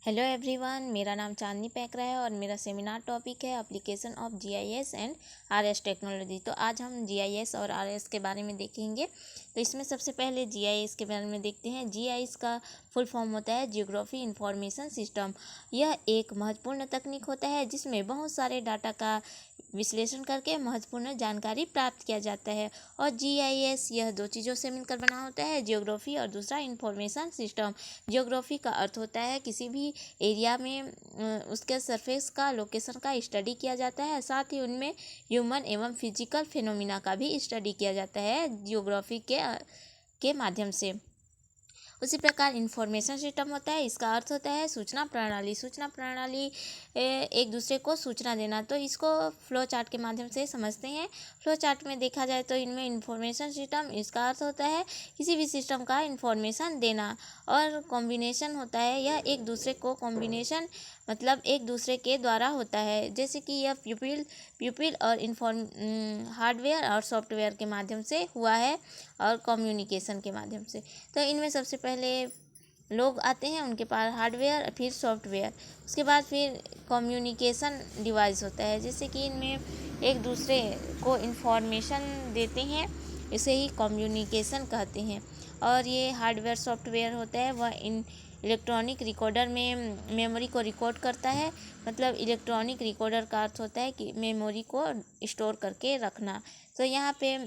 Hello everyone, मेरा नाम चांदनी पैकरा है और मेरा सेमिनार टॉपिक है application of GIS and RS technology. तो आज हम जीआईएस और आरएस के बारे में देखेंगे। तो इसमें सबसे पहले जीआईएस के बारे में देखते हैं। जीआईएस का फुल फॉर्म होता है जियोग्राफी इंफॉर्मेशन सिस्टम। यह एक महत्वपूर्ण तकनीक होता है जिसमें बहुत सारे डाटा का विश्लेषण करके महत्वपूर्ण जानकारी प्राप्त किया जाता है। और जीआईएस यह दो चीज़ों से मिलकर बना होता है, जियोग्राफी और दूसरा इंफॉर्मेशन सिस्टम। जियोग्राफी का अर्थ होता है किसी भी एरिया में उसके सरफेस का लोकेशन का स्टडी किया जाता है, साथ ही उनमें ह्यूमन एवं फिजिकल फिनोमिना का भी स्टडी किया जाता है जियोग्राफी के माध्यम से। उसी प्रकार इंफॉर्मेशन सिस्टम होता है, इसका अर्थ होता है सूचना प्रणाली। सूचना प्रणाली एक दूसरे को सूचना देना। तो इसको फ्लो चार्ट के माध्यम से समझते हैं। फ्लो चार्ट में देखा जाए तो इनमें इंफॉर्मेशन सिस्टम, इसका अर्थ होता है किसी भी सिस्टम का इंफॉर्मेशन देना। और कॉम्बिनेशन होता है, यह एक दूसरे को कॉम्बिनेशन मतलब एक दूसरे के द्वारा होता है, जैसे कि यह प्यूपिल और हार्डवेयर और सॉफ्टवेयर के माध्यम से हुआ है और कम्युनिकेशन के माध्यम से। तो इनमें सबसे पहले लोग आते हैं, उनके पास हार्डवेयर फिर सॉफ्टवेयर, उसके बाद फिर कम्युनिकेशन डिवाइस होता है, जैसे कि इनमें एक दूसरे को इन्फॉर्मेशन देते हैं, इसे ही कम्युनिकेशन कहते हैं। और ये हार्डवेयर सॉफ्टवेयर होता है वह इन इलेक्ट्रॉनिक रिकॉर्डर में मेमोरी को रिकॉर्ड करता है। मतलब इलेक्ट्रॉनिक रिकॉर्डर का अर्थ होता है कि मेमोरी को स्टोर करके रखना। तो यहाँ पे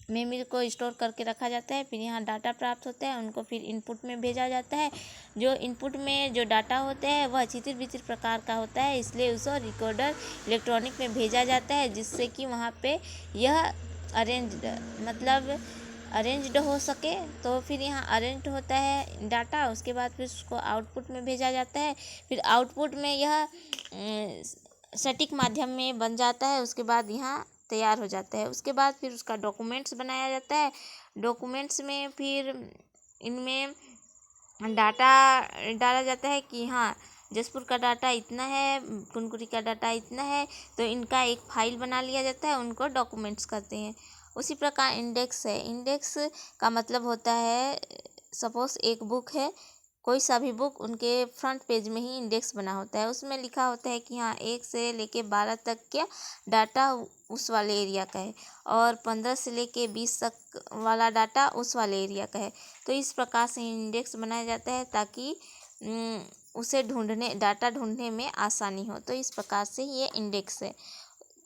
मेमोरी को स्टोर करके रखा जाता है, फिर यहाँ डाटा प्राप्त होता है, उनको फिर इनपुट में भेजा जाता है। जो इनपुट में जो डाटा होता है वह चित्र विचित्र प्रकार का होता है, इसलिए उसको रिकॉर्डर इलेक्ट्रॉनिक में भेजा जाता है, जिससे कि वहाँ पे यह अरेंज्ड हो सके। तो फिर यहाँ अरेंज्ड होता है डाटा, उसके बाद फिर उसको आउटपुट में भेजा जाता है। फिर आउटपुट में यह सटीक माध्यम में बन जाता है, उसके बाद यहाँ तैयार हो जाता है। उसके बाद फिर उसका डॉक्यूमेंट्स बनाया जाता है। डॉक्यूमेंट्स में फिर इनमें डाटा डाला जाता है कि हाँ जसपुर का डाटा इतना है, कुनकुरी का डाटा इतना है, तो इनका एक फाइल बना लिया जाता है, उनको डॉक्यूमेंट्स कहते हैं। उसी प्रकार इंडेक्स है। इंडेक्स का मतलब होता है, सपोज एक बुक है, कोई सा भी बुक, उनके फ्रंट पेज में ही इंडेक्स बना होता है, उसमें लिखा होता है कि हाँ 1 से लेके 12 तक का डाटा उस वाले एरिया का है और 15 से लेके 20 तक वाला डाटा उस वाले एरिया का है। तो इस प्रकार से इंडेक्स बनाया जाता है ताकि उसे डाटा ढूंढने में आसानी हो। तो इस प्रकार से ये इंडेक्स है।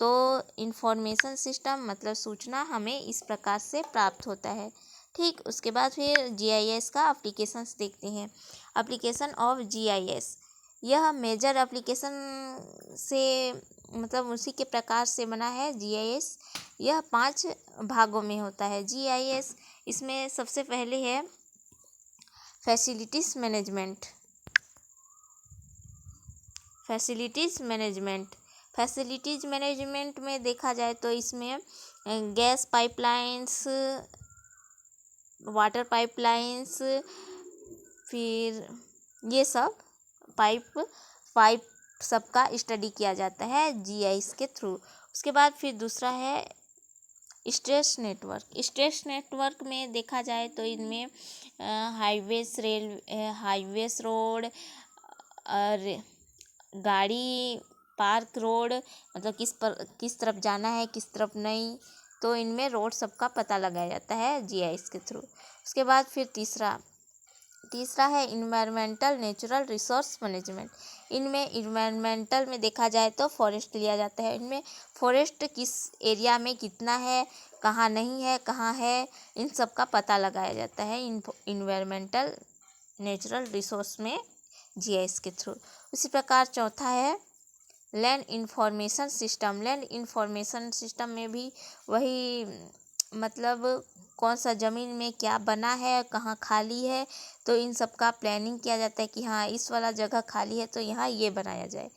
तो इंफॉर्मेशन सिस्टम मतलब सूचना हमें इस प्रकार से प्राप्त होता है। ठीक, उसके बाद फिर जीआईएस का एप्लीकेशंस देखते हैं। एप्लीकेशन ऑफ जीआईएस, यह मेजर एप्लीकेशन से मतलब उसी के प्रकार से बना है जीआईएस। यह 5 भागों में होता है जीआईएस। इसमें सबसे पहले है फैसिलिटीज़ मैनेजमेंट। फैसिलिटीज़ मैनेजमेंट में देखा जाए तो इसमें गैस पाइपलाइंस, वाटर पाइपलाइंस, फिर ये सब पाइप सबका स्टडी किया जाता है जीआईएस के थ्रू। उसके बाद फिर दूसरा है स्ट्रेस नेटवर्क में देखा जाए तो इनमें हाईवेज रोड और गाड़ी पार्क रोड, मतलब किस तरफ जाना है किस तरफ नहीं, तो इनमें रोड सबका पता लगाया जाता है जीआईएस के थ्रू। उसके बाद फिर तीसरा है इन्वायरमेंटल नेचुरल रिसोर्स मैनेजमेंट। इनमें इन्वायरमेंटल में देखा जाए तो फॉरेस्ट लिया जाता है। इनमें फॉरेस्ट किस एरिया में कितना है, कहाँ नहीं है, कहाँ है, इन सब का पता लगाया जाता है इन्वायरमेंटल नेचुरल रिसोर्स में जीआईएस के थ्रू। उसी प्रकार चौथा है लैंड इंफॉर्मेशन सिस्टम में भी वही मतलब कौन सा ज़मीन में क्या बना है, कहाँ खाली है, तो इन सब का प्लानिंग किया जाता है कि हाँ इस वाला जगह खाली है तो यहाँ ये बनाया जाए।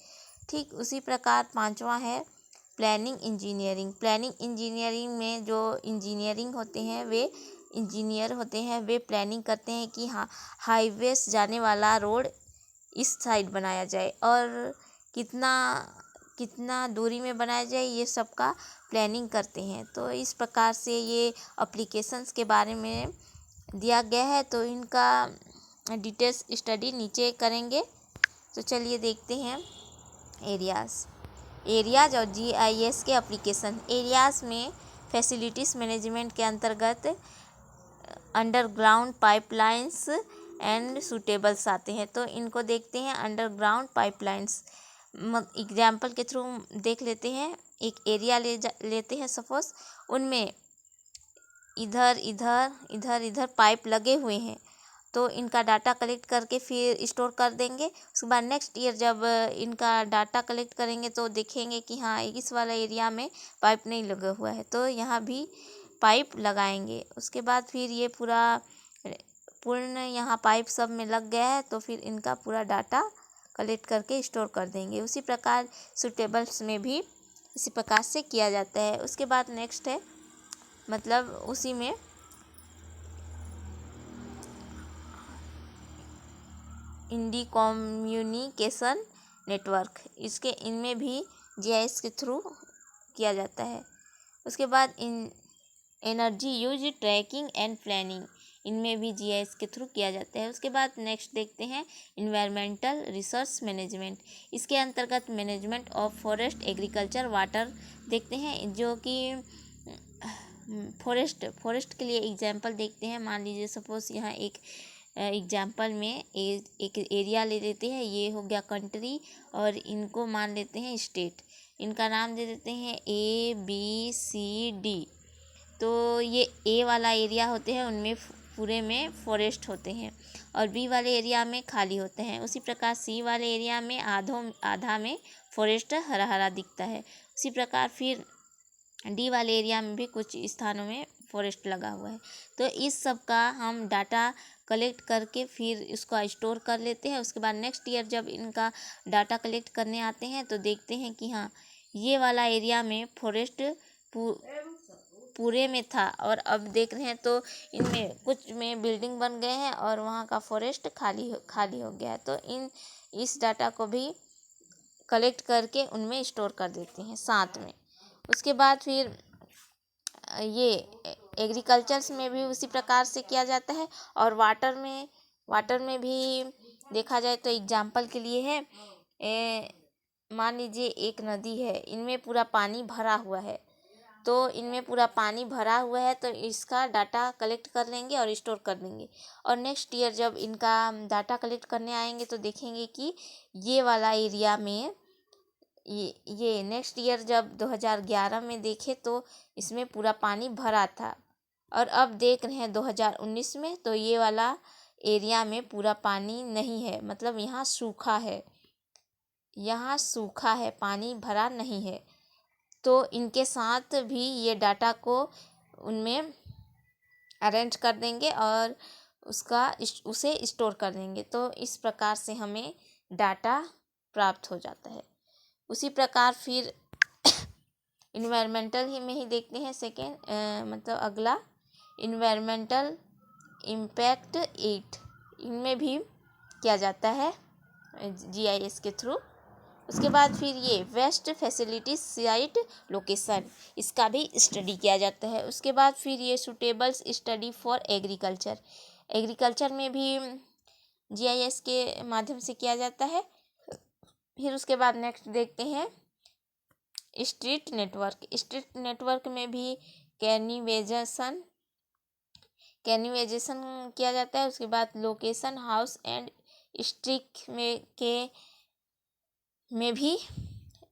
ठीक, उसी प्रकार पांचवा है प्लानिंग इंजीनियरिंग में जो इंजीनियर होते हैं वे प्लानिंग करते हैं कि हाँ हाईवे से जाने वाला रोड इस साइड बनाया जाए और कितना दूरी में बनाया जाए, ये सब का प्लानिंग करते हैं। तो इस प्रकार से ये एप्लीकेशंस के बारे में दिया गया है, तो इनका डिटेल्स स्टडी नीचे करेंगे। तो चलिए देखते हैं एरियाज़ और जीआईएस के एप्लीकेशन। एरियाज़ में फैसिलिटीज़ मैनेजमेंट के अंतर्गत अंडरग्राउंड पाइपलाइंस एंड सूटेबल्स आते हैं। तो इनको देखते हैं। अंडरग्राउंड पाइपलाइंस एग्जाम्पल के थ्रू देख लेते हैं। एक एरिया लेते हैं सपोज, उनमें इधर पाइप लगे हुए हैं, तो इनका डाटा कलेक्ट करके फिर स्टोर कर देंगे। उसके बाद नेक्स्ट ईयर जब इनका डाटा कलेक्ट करेंगे तो देखेंगे कि हाँ इस वाला एरिया में पाइप नहीं लगा हुआ है, तो यहाँ भी पाइप लगाएंगे। उसके बाद फिर ये पूर्ण यहाँ पाइप सब में लग गया है, तो फिर इनका पूरा डाटा कलेक्ट करके स्टोर कर देंगे। उसी प्रकार सूटेबल्स में भी इसी प्रकार से किया जाता है। उसके बाद नेक्स्ट है, मतलब उसी में इंडी कम्युनिकेशन नेटवर्क, इनमें भी जीआईएस के थ्रू किया जाता है। उसके बाद energy use tracking and planning, इनमें भी जीआईएस के थ्रू किया जाता है। उसके बाद नेक्स्ट देखते हैं इन्वायरमेंटल रिसोर्स मैनेजमेंट। इसके अंतर्गत management of forest, agriculture, water देखते हैं, जो कि फॉरेस्ट के लिए एग्जांपल देखते हैं। मान लीजिए सपोज यहाँ एक एग्जांपल में एक एरिया ले लेते हैं, ये हो गया कंट्री, और इनको मान लेते हैं स्टेट। इनका नाम दे देते हैं ABCD। तो ये ए वाला एरिया होते हैं, उनमें पूरे में फॉरेस्ट होते हैं, और बी वाले एरिया में खाली होते हैं। उसी प्रकार सी वाले एरिया में आधा में फॉरेस्ट हरा हरा दिखता है। उसी प्रकार फिर डी वाले एरिया में भी कुछ स्थानों में फॉरेस्ट लगा हुआ है। तो इस सब का हम डाटा कलेक्ट करके फिर इसको स्टोर कर लेते हैं। उसके बाद नेक्स्ट ईयर जब इनका डाटा कलेक्ट करने आते हैं तो देखते हैं कि हाँ ये वाला एरिया में फॉरेस्ट पूरे में था, और अब देख रहे हैं तो इनमें कुछ में बिल्डिंग बन गए हैं और वहाँ का फॉरेस्ट खाली हो गया है। तो इस डाटा को भी कलेक्ट करके उनमें स्टोर कर देते हैं साथ में। उसके बाद फिर ये एग्रीकल्चर्स में भी उसी प्रकार से किया जाता है। और वाटर में भी देखा जाए तो एग्जाम्पल के लिए है, मान लीजिए एक नदी है, इनमें पूरा पानी भरा हुआ है, तो इनमें पूरा पानी भरा हुआ है तो इसका डाटा कलेक्ट कर लेंगे और स्टोर कर देंगे। और नेक्स्ट ईयर जब इनका डाटा कलेक्ट करने आएंगे तो देखेंगे कि ये वाला एरिया में ये नेक्स्ट ईयर जब 2011 में देखे तो इसमें पूरा पानी भरा था, और अब देख रहे हैं 2019 में तो ये वाला एरिया में पूरा पानी नहीं है, मतलब यहाँ सूखा है, पानी भरा नहीं है। तो इनके साथ भी ये डाटा को उनमें अरेंज कर देंगे और उसे स्टोर कर देंगे। तो इस प्रकार से हमें डाटा प्राप्त हो जाता है। उसी प्रकार फिर इन्वायरमेंटल में ही देखते हैं मतलब अगला इन्वायरमेंटल इम्पैक्ट 8, इनमें भी किया जाता है जीआईएस के थ्रू। उसके बाद फिर ये वेस्ट फैसिलिटीज साइट लोकेशन, इसका भी स्टडी किया जाता है। उसके बाद फिर ये सूटेबल्स स्टडी फॉर एग्रीकल्चर में भी जीआईएस के माध्यम से किया जाता है। फिर उसके बाद नेक्स्ट देखते हैं स्ट्रीट नेटवर्क में भी कैनिवेजेशन किया जाता है। उसके बाद लोकेशन, हाउस एंड स्ट्रीट में भी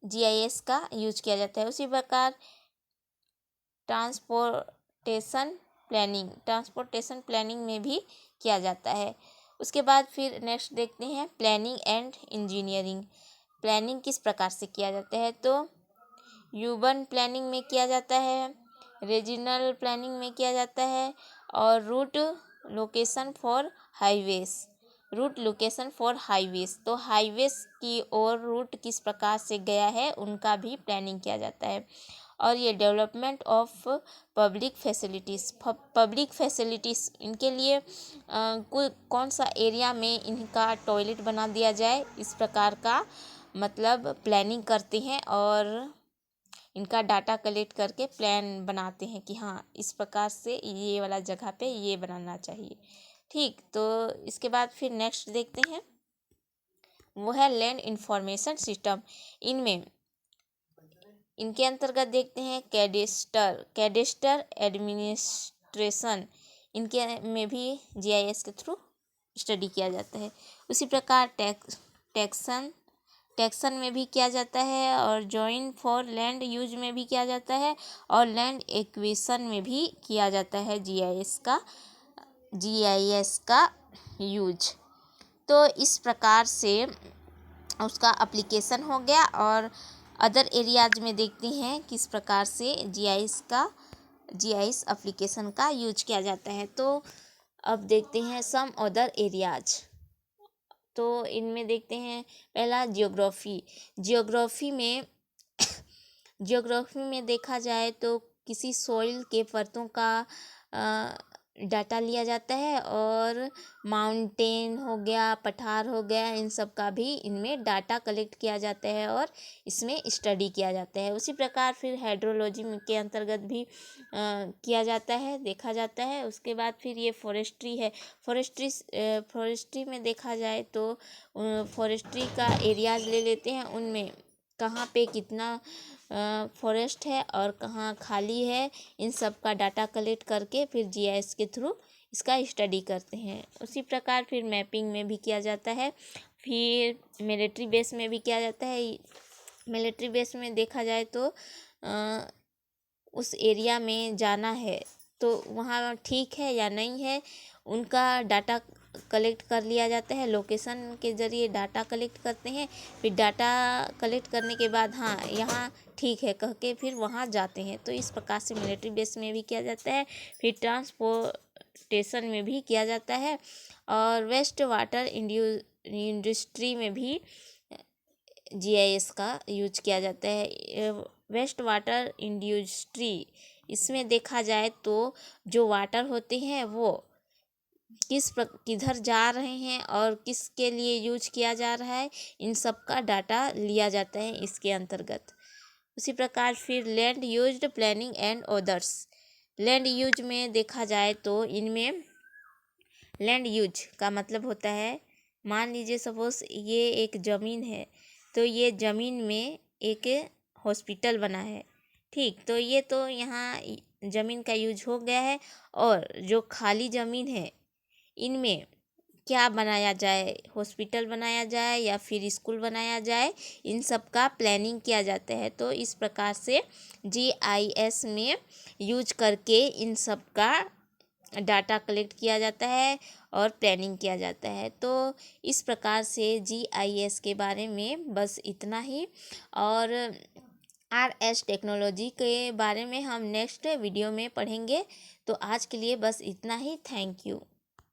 जीआईएस का यूज किया जाता है। उसी प्रकार ट्रांसपोर्टेशन प्लानिंग में भी किया जाता है। उसके बाद फिर नेक्स्ट देखते हैं प्लानिंग एंड इंजीनियरिंग। प्लानिंग किस प्रकार से किया जाता है, तो यूबन प्लानिंग में किया जाता है, रीजनल प्लानिंग में किया जाता है, और रूट लोकेशन फॉर हाईवेज, तो हाईवेज की ओर रूट किस प्रकार से गया है उनका भी प्लानिंग किया जाता है। और ये डेवलपमेंट ऑफ पब्लिक फैसिलिटीज़ इनके लिए कौन सा एरिया में इनका टॉयलेट बना दिया जाए, इस प्रकार का मतलब प्लानिंग करते हैं और इनका डाटा कलेक्ट करके प्लान बनाते हैं कि हाँ इस प्रकार से ये वाला जगह पे ये बनाना चाहिए। ठीक, तो इसके बाद फिर नेक्स्ट देखते हैं वो है लैंड इंफॉर्मेशन सिस्टम। इनके अंतर्गत देखते हैं कैडेस्टर एडमिनिस्ट्रेशन, इनके में भी जीआईएस के थ्रू स्टडी किया जाता है। उसी प्रकार टैक्सन में भी किया जाता है, और जॉइंट फॉर लैंड यूज में भी किया जाता है, और लैंड एक्विजिशन में भी किया जाता है जीआईएस का यूज। तो इस प्रकार से उसका एप्लीकेशन हो गया। और अदर एरियाज में देखते हैं किस प्रकार से जीआईएस एप्लीकेशन का यूज किया जाता है। तो अब देखते हैं सम अदर एरियाज। तो इनमें देखते हैं पहला जियोग्राफी में देखा जाए तो किसी सॉइल के परतों का डाटा लिया जाता है, और माउंटेन हो गया, पठार हो गया, इन सब का भी इनमें डाटा कलेक्ट किया जाता है और इसमें स्टडी किया जाता है। उसी प्रकार फिर हाइड्रोलॉजी के अंतर्गत भी किया जाता है, देखा जाता है। उसके बाद फिर ये फॉरेस्ट्री है। फॉरेस्ट्री में देखा जाए तो फॉरेस्ट्री का एरियाज ले लेते हैं, उनमें कहाँ पे कितना फॉरेस्ट है और कहाँ खाली है, इन सब का डाटा कलेक्ट करके फिर जीआईएस के थ्रू इसका स्टडी करते हैं। उसी प्रकार फिर मैपिंग में भी किया जाता है, फिर मिलिट्री बेस में भी किया जाता है। मिलिट्री बेस में देखा जाए तो उस एरिया में जाना है तो वहाँ ठीक है या नहीं है, उनका डाटा कलेक्ट कर लिया जाता है। लोकेशन के ज़रिए डाटा कलेक्ट करते हैं, फिर डाटा कलेक्ट करने के बाद हाँ यहाँ ठीक है कह के फिर वहाँ जाते हैं। तो इस प्रकार से मिलिट्री बेस में भी किया जाता है, फिर ट्रांसपोर्टेशन में भी किया जाता है, और वेस्ट वाटर इंडस्ट्री में भी जीआईएस का यूज किया जाता है। वेस्ट वाटर इंडस्ट्री, इसमें देखा जाए तो जो वाटर होते हैं वो किधर जा रहे हैं और किसके लिए यूज किया जा रहा है, इन सब का डाटा लिया जाता है इसके अंतर्गत। उसी प्रकार फिर land used planning and others. Land use में देखा जाए तो इनमें लैंड यूज का मतलब होता है, मान लीजिए सपोज ये एक ज़मीन है, तो ये ज़मीन में एक हॉस्पिटल बना है, ठीक। तो ये तो यहाँ ज़मीन का यूज हो गया है, और जो खाली ज़मीन है इनमें क्या बनाया जाए, हॉस्पिटल बनाया जाए या फिर स्कूल बनाया जाए, इन सब का प्लानिंग किया जाता है। तो इस प्रकार से जीआईएस में यूज करके इन सब का डाटा कलेक्ट किया जाता है और प्लानिंग किया जाता है। तो इस प्रकार से जीआईएस के बारे में बस इतना ही, और आरएस टेक्नोलॉजी के बारे में हम नेक्स्ट वीडियो में पढ़ेंगे। तो आज के लिए बस इतना ही। Thank you.